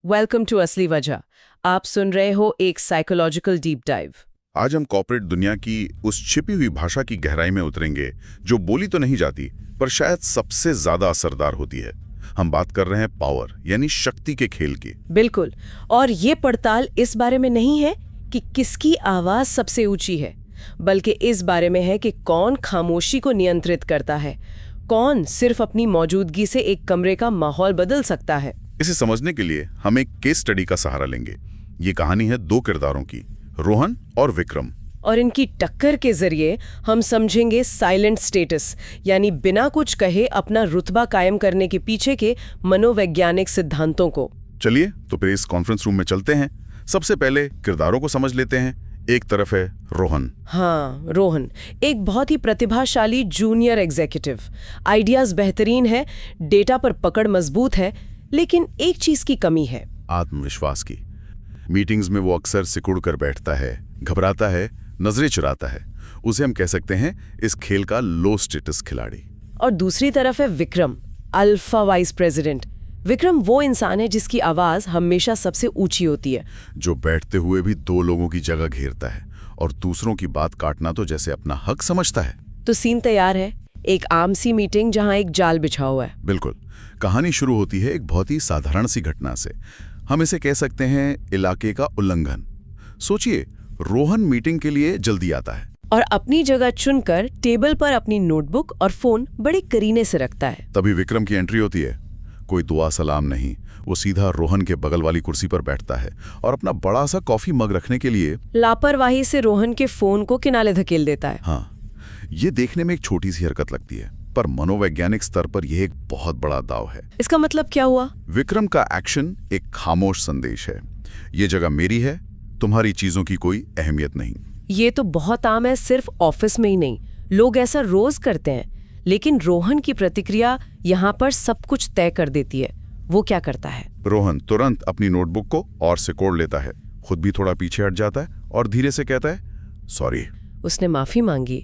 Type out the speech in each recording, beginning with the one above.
Welcome to असली वजह। आप सुन रहे हो एक साइकोलॉजिकल डीप डाइव। आज हम कॉर्पोरेट दुनिया की उस छिपी हुई भाषा की गहराई में उतरेंगे जो बोली तो नहीं जाती पर शायद सबसे ज्यादा असरदार होती है। हम बात कर रहे हैं पावर यानी शक्ति के खेल की। बिल्कुल। और ये पड़ताल इस बारे में नहीं है कि किसकी आवाज सबसे ऊंची है, बल्कि इस बारे में है कि कौन खामोशी को नियंत्रित करता है, कौन सिर्फ अपनी मौजूदगी से एक कमरे का माहौल बदल सकता है। इसे समझने के लिए हम एक केस स्टडी का सहारा लेंगे। ये कहानी है दो किरदारों की, रोहन और विक्रम। और इनकी टक्कर के जरिए हम समझेंगे साइलेंट स्टेटस यानी बिना कुछ कहे अपना रुतबा कायम करने के पीछे के मनोवैज्ञानिक सिद्धांतों को। चलिए तो फिर इस कॉन्फ्रेंस रूम में चलते हैं। सबसे पहले किरदारों को समझ लेते हैं। एक तरफ है रोहन। हाँ, रोहन एक बहुत ही प्रतिभाशाली जूनियर एग्जीक्यूटिव। आइडियाज बेहतरीन है, डेटा पर पकड़ मजबूत है, लेकिन एक चीज की कमी है, आत्मविश्वास की। मीटिंग्स में वो अक्सर सिकुड़ कर बैठता है, घबराता है, नजरें चुराता है। उसे हम कह सकते हैं इस खेल का लो स्टेटस खिलाड़ी। और दूसरी तरफ है Vikram, alpha vice president. Vikram वो इंसान है जिसकी आवाज हमेशा सबसे ऊंची होती है, जो बैठते हुए भी दो लोगों की जगह घेरता है और दूसरों की बात काटना तो जैसे अपना हक समझता है। तो सीन तैयार है, एक आम सी मीटिंग जहां एक जाल बिछा हुआ है। बिल्कुल। कहानी शुरू होती है एक बहुत ही साधारण सी घटना से। हम इसे कह सकते हैं इलाके का उल्लंघन। सोचिए, रोहन मीटिंग के लिए जल्दी आता है और अपनी जगह चुनकर टेबल पर अपनी नोटबुक और फोन बड़े करीने से रखता है। तभी विक्रम की एंट्री होती है। कोई दुआ सलाम नहीं, वो सीधा रोहन के बगल वाली कुर्सी पर बैठता है और अपना बड़ा सा कॉफी मग रखने के लिए लापरवाही से रोहन के फोन को किनारे धकेल देता है। हाँ, ये देखने में एक छोटी सी हरकत लगती है, पर मनोवैज्ञानिक स्तर पर यह एक बहुत बड़ा दाव है। इसका मतलब क्या हुआ? विक्रम का एक्शन एक खामोश संदेश है। ये जगह मेरी है, तुम्हारी चीजों की कोई अहमियत नहीं। ये तो बहुत आम है, सिर्फ ऑफिस में ही नहीं, लोग ऐसा रोज करते हैं। लेकिन रोहन की प्रतिक्रिया यहाँ पर सब कुछ तय कर देती है। वो क्या करता है? रोहन तुरंत अपनी नोटबुक को और सिकोड़ लेता है, खुद भी थोड़ा पीछे हट जाता है और धीरे से कहता है, सॉरी। उसने माफी मांगी।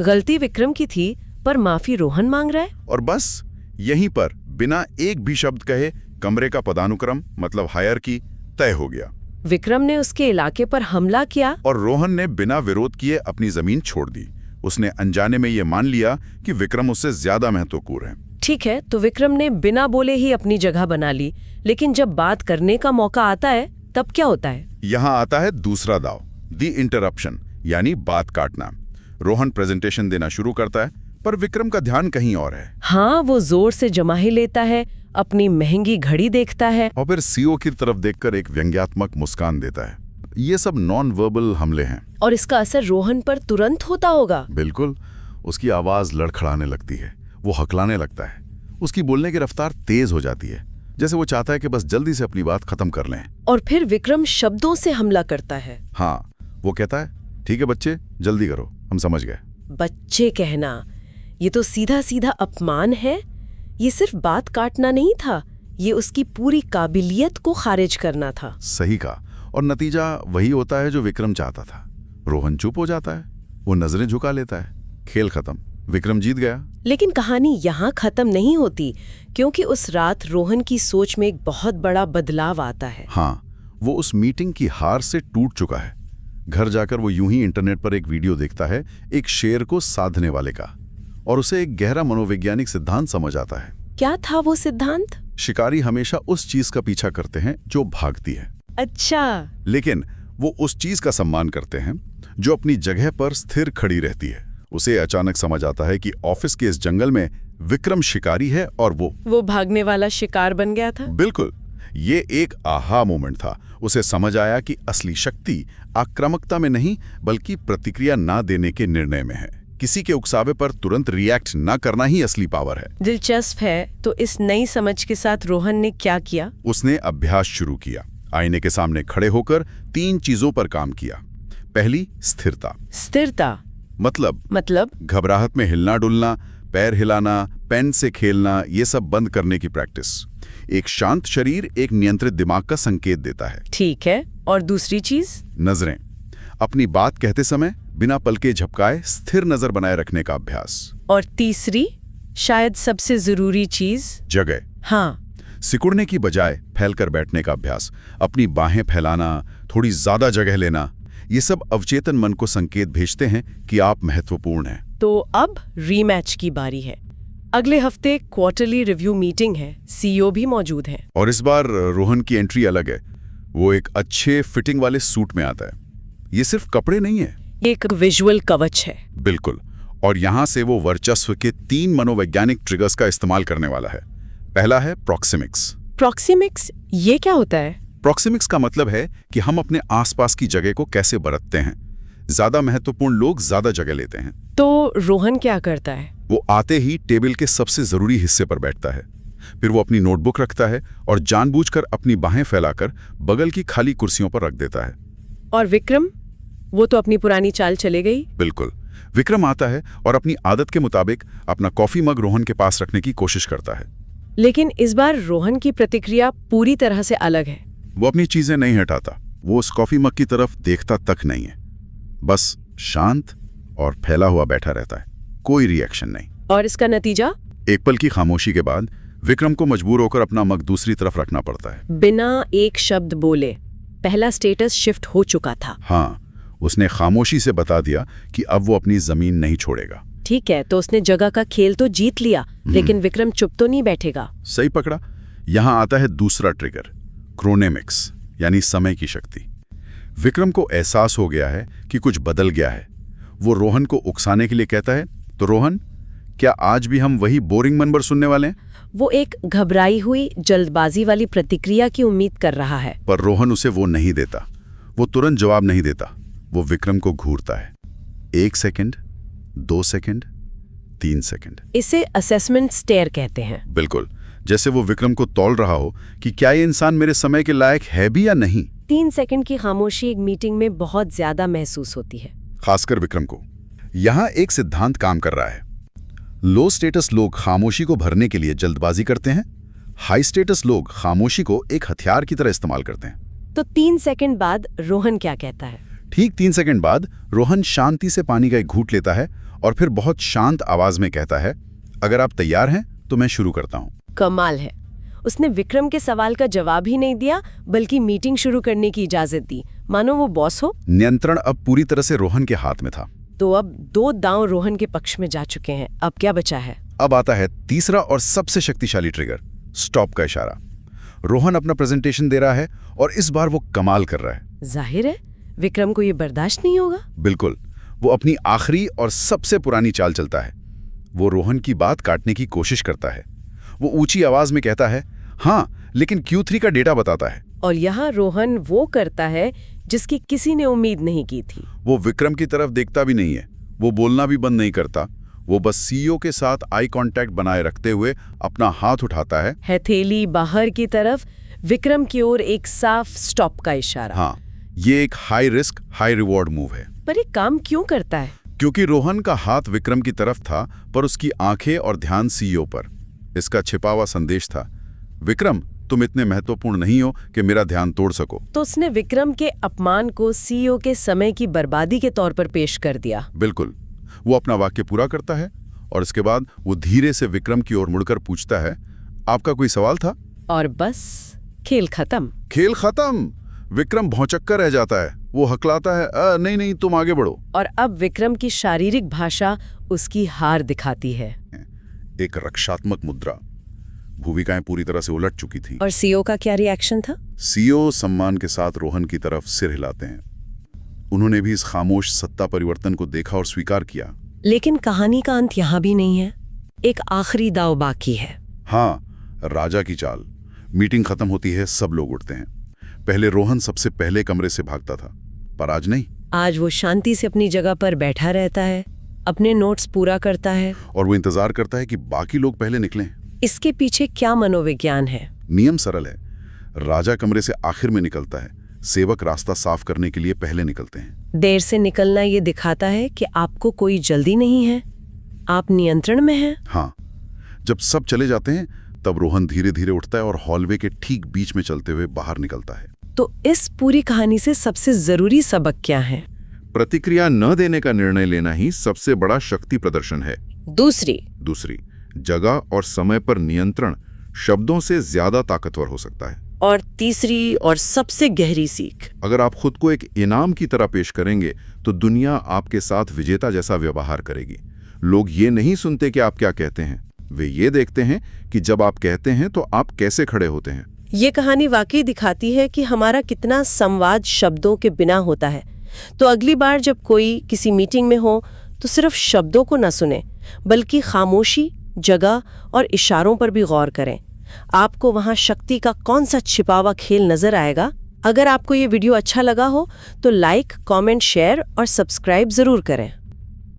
गलती विक्रम की थी, पर माफी रोहन मांग रहा है। और बस यहीं पर बिना एक भी शब्द कहे कमरे का पदानुक्रम मतलब हायर की तय हो गया। विक्रम ने उसके इलाके पर हमला किया और रोहन ने बिना विरोध किए अपनी जमीन छोड़ दी। उसने अनजाने में ये मान लिया कि विक्रम उससे ज्यादा महत्वपूर्ण है। ठीक है, तो विक्रम ने बिना बोले ही अपनी जगह बना ली। लेकिन जब बात करने का मौका आता है तब क्या होता है? यहाँ आता है दूसरा दाव, दी इंटरप्शन यानी बात काटना। रोहन प्रेजेंटेशन देना शुरू करता है, पर विक्रम का ध्यान कहीं और है। हाँ, वो जोर से जमाही लेता है, अपनी महंगी घड़ी देखता है और फिर सीईओ की तरफ देखकर एक व्यंग्यात्मक मुस्कान देता है। ये सब नॉन वर्बल हमले हैं। और इसका असर रोहन पर तुरंत होता होगा। बिल्कुल। उसकी आवाज लड़खड़ाने लगती है, वो हकलाने लगता है, उसकी बोलने की रफ्तार तेज हो जाती है, जैसे वो चाहता है कि बस जल्दी से अपनी बात खत्म कर लें। और फिर विक्रम शब्दों से हमला करता है। हाँ, वो कहता है, ठीक है बच्चे, जल्दी करो, हम समझ गए। बच्चे कहना, ये तो सीधा सीधा अपमान है। ये सिर्फ बात काटना नहीं था, ये उसकी पूरी काबिलियत को खारिज करना था। सही कहा। और नतीजा वही होता है जो विक्रम चाहता था। रोहन चुप हो जाता है, वो नजरें झुका लेता है। खेल खत्म, विक्रम जीत गया। लेकिन कहानी यहाँ खत्म नहीं होती, क्योंकि उस रात रोहन की सोच में एक बहुत बड़ा बदलाव आता है। हाँ, वो उस मीटिंग की हार से टूट चुका है। घर जाकर वो यूं ही इंटरनेट पर एक वीडियो देखता है, एक शेर को साधने वाले का, और उसे एक गहरा मनोवैज्ञानिक सिद्धांत समझ आता है। क्या था वो सिद्धांत? शिकारी हमेशा उस चीज का पीछा करते हैं जो भागती है। अच्छा। लेकिन वो उस चीज का सम्मान करते हैं जो अपनी जगह पर स्थिर खड़ी रहती है। उसे अचानक समझ आता है कि ऑफिस के इस जंगल में विक्रम शिकारी है और वो भागने वाला शिकार बन गया था। बिल्कुल। ये एक आहा मोमेंट था। उसे समझ आया कि असली शक्ति आक्रामकता में नहीं, बल्कि प्रतिक्रिया ना देने के निर्णय में है। किसी के उकसावे पर तुरंत रिएक्ट ना करना ही असली पावर है। दिलचस्प है। तो इस नई समझ के साथ रोहन ने क्या किया? उसने अभ्यास शुरू किया। आईने के सामने खड़े होकर 3 चीजों पर काम किया। पहली, स्थिरता। स्थिरता मतलब घबराहट में हिलना डुलना, पैर हिलाना, पेन से खेलना, ये सब बंद करने की प्रैक्टिस। एक शांत शरीर एक नियंत्रित दिमाग का संकेत देता है। ठीक है। और दूसरी चीज? नजरें। अपनी बात कहते समय बिना पलके झपकाए स्थिर नजर बनाए रखने का अभ्यास। और तीसरी, शायद सबसे जरूरी चीज, जगह। हाँ, सिकुड़ने की बजाय फैलकर बैठने का अभ्यास, अपनी बाहें फैलाना, थोड़ी ज्यादा जगह लेना, ये सब अवचेतन मन को संकेत भेजते हैं कि आप महत्वपूर्ण हैं। तो अब रीमैच की बारी है। अगले हफ्ते क्वार्टरली रिव्यू मीटिंग है, सीईओ भी मौजूद है। और इस बार रोहन की एंट्री अलग है। वो एक अच्छे फिटिंग वाले सूट में आता है। ये सिर्फ कपड़े नहीं है, ये एक विजुअल कवच है। बिल्कुल। और यहां से वो वर्चस्व के 3 मनोवैज्ञानिक ट्रिगर्स का इस्तेमाल करने वाला है। पहला है प्रॉक्सिमिक्स। प्रॉक्सिमिक्स, ये क्या होता है? प्रॉक्सिमिक्स का मतलब है कि हम अपने आसपास की जगह को कैसे बरतते हैं। ज्यादा महत्वपूर्ण लोग ज्यादा जगह लेते हैं। तो रोहन क्या करता है? वो आते ही टेबल के सबसे जरूरी हिस्से पर बैठता है। फिर वो अपनी नोटबुक रखता है और जानबूझकर अपनी बाहें फैलाकर बगल की खाली कुर्सियों पर रख देता है। और विक्रम, वो तो अपनी पुरानी चाल चले गई। बिल्कुल। विक्रम आता है और अपनी आदत के मुताबिक अपना कॉफी मग रोहन के पास रखने की कोशिश करता है। लेकिन इस बार रोहन की प्रतिक्रिया पूरी तरह से अलग है। वो अपनी चीजें नहीं हटाता। वो उस कॉफी मग की तरफ देखता तक नहीं है। बस शांत और फैला हुआ बैठा रहता है, कोई रिएक्शन नहीं। और इसका नतीजा? एक पल की खामोशी के बाद विक्रम को मजबूर होकर अपना मग दूसरी तरफ रखना पड़ता है। बिना एक शब्द बोले पहला स्टेटस शिफ्ट हो चुका था। हाँ, उसने खामोशी से बता दिया कि अब वो अपनी जमीन नहीं छोड़ेगा। ठीक है, तो उसने जगह का खेल तो जीत लिया, लेकिन विक्रम चुप तो नहीं बैठेगा। सही पकड़ा। यहां आता है दूसरा ट्रिगर, क्रोनेमिक्स, यानी समय की शक्ति। विक्रम को एहसास हो गया है कि कुछ बदल गया है। वो रोहन को उकसाने के लिए कहता है, तो रोहन, क्या आज भी हम वही बोरिंग नंबर सुनने वाले हैं? वो एक घबराई हुई जल्दबाजी वाली प्रतिक्रिया की उम्मीद कर रहा है। पर रोहन उसे वो नहीं देता। वो तुरंत जवाब नहीं देता। वो विक्रम को घूरता है। 1 सेकंड, 2 सेकंड, 3 सेकंड। इसे असेसमेंट स्टेयर कहते हैं। बिल्कुल, जैसे वो विक्रम को तौल रहा हो कि क्या ये इंसान मेरे समय के लायक है भी या नहीं। 3 सेकंड की खामोशी एक मीटिंग में बहुत ज्यादा महसूस होती है, खासकर विक्रम को। यहां एक सिद्धांत काम कर रहा है। लो स्टेटस लोग खामोशी को भरने के लिए जल्दबाजी करते हैं। हाई स्टेटस लोग खामोशी को एक हथियार की तरह इस्तेमाल करते हैं। तो 3 सेकंड बाद रोहन क्या कहता है? ठीक 3 सेकंड बाद रोहन शांति से पानी का एक घूंट लेता है और फिर बहुत शांत आवाज में कहता है, अगर आप तैयार हैं तो मैं शुरू करता हूं। कमाल है, उसने विक्रम के सवाल का जवाब ही नहीं दिया, बल्कि मीटिंग शुरू करने की इजाजत दी, मानो वो बॉस हो। नियंत्रण अब पूरी तरह से रोहन के हाथ में था। तो अब 2 दांव रोहन के पक्ष में जा चुके हैं। अब क्या बचा है? अब आता है तीसरा और सबसे शक्तिशाली ट्रिगर, स्टॉप का इशारा। रोहन अपना प्रेजेंटेशन दे रहा है और इस बार वो कमाल कर रहा है। जाहिर है विक्रम को ये बर्दाश्त नहीं होगा। बिल्कुल। वो अपनी आखिरी और सबसे पुरानी चाल चलता है। वो रोहन की बात काटने की कोशिश करता है। वो ऊंची आवाज में कहता है, हाँ, लेकिन Q3 का डेटा बताता है। और यहाँ रोहन वो करता है जिसकी किसी ने उम्मीद नहीं की थी। वो विक्रम की तरफ देखता भी नहीं है। वो बोलना भी बंद नहीं करता। वो बस सीईओ के साथ आई कांटेक्ट बनाए रखते हुए अपना हाथ उठाता है, हथेली बाहर की तरफ, विक्रम की ओर एक साफ स्टॉप का इशारा। हाँ, ये एक high risk high reward move है। पर ये काम क्यों करता है? क्योंकि रोहन का हाथ विक्रम की तरफ था, पर उसकी आंखें और ध्यान सीईओ पर। इसका छिपा हुआ संदेश था, विक्रम, तुम इतने महत्वपूर्ण नहीं हो कि मेरा ध्यान तोड़ सको। तो उसने विक्रम के अपमान को सीईओ के समय की बर्बादी के तौर पर पेश कर दिया। बिल्कुल। वो अपना वाक्य पूरा करता है और इसके बाद वो धीरे से विक्रम की ओर मुड़कर पूछता है, आपका कोई सवाल था? और बस खेल खत्म। खेल खत्म। विक्रम भौंचक्का रह जाता है। वो हकलाता है, नहीं नहीं, तुम आगे बढ़ो। और अब विक्रम की शारीरिक भाषा उसकी हार दिखाती है। एक रक्षात्मक मुद्रा। भूमिकाएं पूरी तरह से उलट चुकी थी। और सीईओ का क्या रिएक्शन था? सीईओ सम्मान के साथ रोहन की तरफ सिर हिलाते हैं। उन्होंने भी इस खामोश सत्ता परिवर्तन को देखा और स्वीकार किया। लेकिन कहानी का अंत यहाँ भी नहीं है। एक आखिरी दाव बाकी है। हाँ, राजा की चाल। मीटिंग खत्म होती है, सब लोग उठते हैं। पहले रोहन सबसे पहले कमरे से भागता था, पर आज नहीं। आज वो शांति से अपनी जगह पर बैठा रहता है, अपने नोट्स पूरा करता है और वो इंतजार करता है कि बाकी लोग पहले निकलें। इसके पीछे क्या मनोविज्ञान है? नियम सरल है। राजा कमरे से आखिर में निकलता है, सेवक रास्ता साफ करने के लिए पहले निकलते हैं। देर से निकलना ये दिखाता है कि आपको कोई जल्दी नहीं है, आप नियंत्रण में हैं। हाँ, जब सब चले जाते हैं तब रोहन धीरे धीरे उठता है और हॉलवे के ठीक बीच में चलते हुए बाहर निकलता है। तो इस पूरी कहानी से सबसे जरूरी सबक क्या है? प्रतिक्रिया न देने का निर्णय लेना ही सबसे बड़ा शक्ति प्रदर्शन है। दूसरी जगह और समय पर नियंत्रण शब्दों से ज्यादा ताकतवर हो सकता है। और तीसरी और सबसे गहरी सीख, अगर आप खुद को एक इनाम की तरह पेश करेंगे तो दुनिया आपके साथ विजेता जैसा व्यवहार करेगी। लोग ये नहीं सुनते कि आप क्या कहते हैं, वे ये देखते हैं कि जब आप कहते हैं तो आप कैसे खड़े होते हैं। ये कहानी वाकई दिखाती है कि हमारा कितना संवाद शब्दों के बिना होता है। तो अगली बार जब कोई किसी मीटिंग में हो तो सिर्फ शब्दों को न सुने, बल्कि खामोशी, जगह और इशारों पर भी गौर करें। आपको वहां शक्ति का कौन सा छिपा हुआ खेल नजर आएगा। अगर आपको ये वीडियो अच्छा लगा हो तो लाइक, कमेंट, शेयर और सब्सक्राइब जरूर करें।